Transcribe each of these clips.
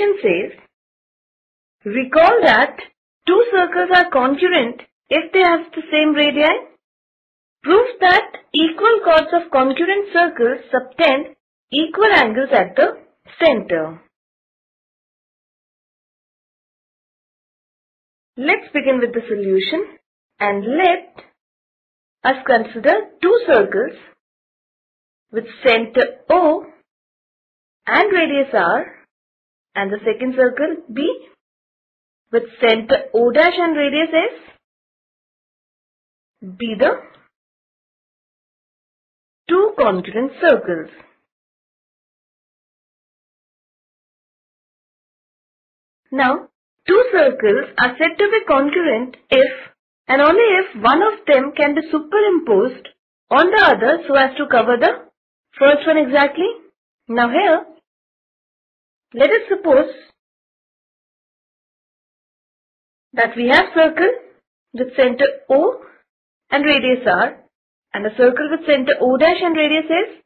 solution says, recall that two circles are congruent if they have the same radii. Proves that equal chords of congruent circles subtend equal angles at the center. Let's begin with the solution and let us consider two circles with center O and radius R, and the second circle B with center O dash and radius S be the two congruent circles. Now, two circles are said to be congruent if and only if one of them can be superimposed on the other so as to cover the first one exactly. Now here, let us suppose that we have circle with center O and radius R and a circle with center O dash and radius S.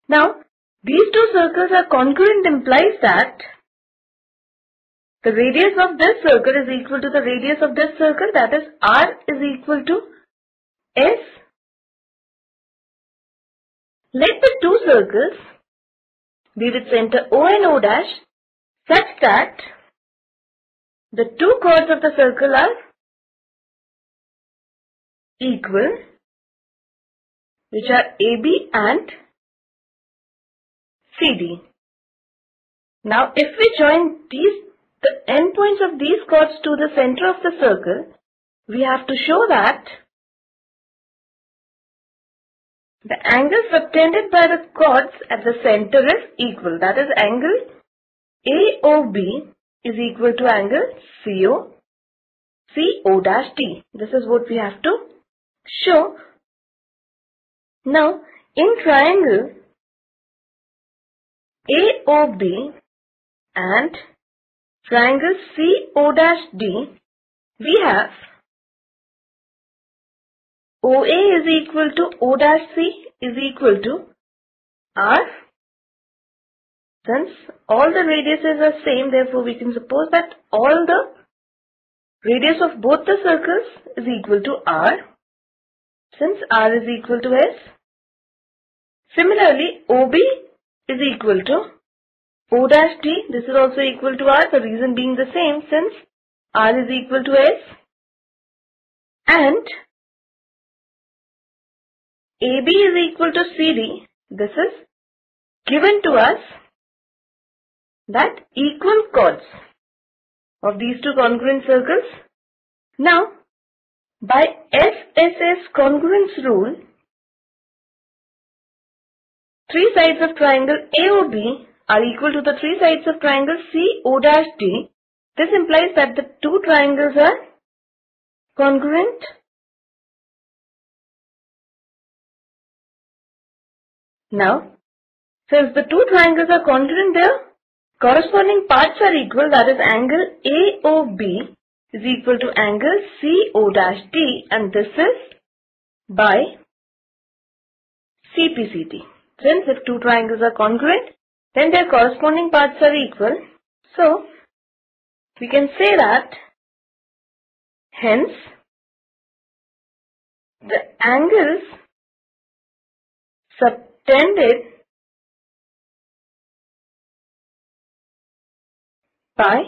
Now, these two circles are congruent implies that the radius of this circle is equal to the radius of this circle, that is R is equal to S. Let the two circles be with center O and O dash such that the two chords of the circle are equal, which are AB and CD. Now, if we join the endpoints of these chords to the center of the circle, we have to show that the angle subtended by the chords at the center is equal. That is, angle AOB is equal to angle CO dash D. This is what we have to show. Now, in triangle AOB and triangle CO dash D, we have OA is equal to O dash C is equal to R. Since all the radiuses are same, therefore we can suppose that all the radius of both the circles is equal to R, since R is equal to S. Similarly, OB is equal to O dash D. This is also equal to R, the reason being the same, since R is equal to S. And AB is equal to CD. This is given to us that equal chords of these two congruent circles. Now, by SSS congruence rule, three sides of triangle AOB are equal to the three sides of triangle CO dash D. This implies that the two triangles are congruent. Now, since the two triangles are congruent, their corresponding parts are equal, that is, angle AOB is equal to angle CO dash D, and this is by CPCT. Since if two triangles are congruent, then their corresponding parts are equal. So, we can say that, hence, the angles subtended by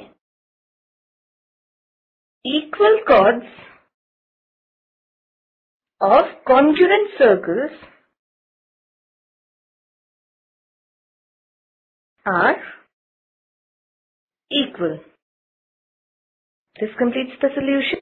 equal chords of congruent circles are equal. This completes the solution.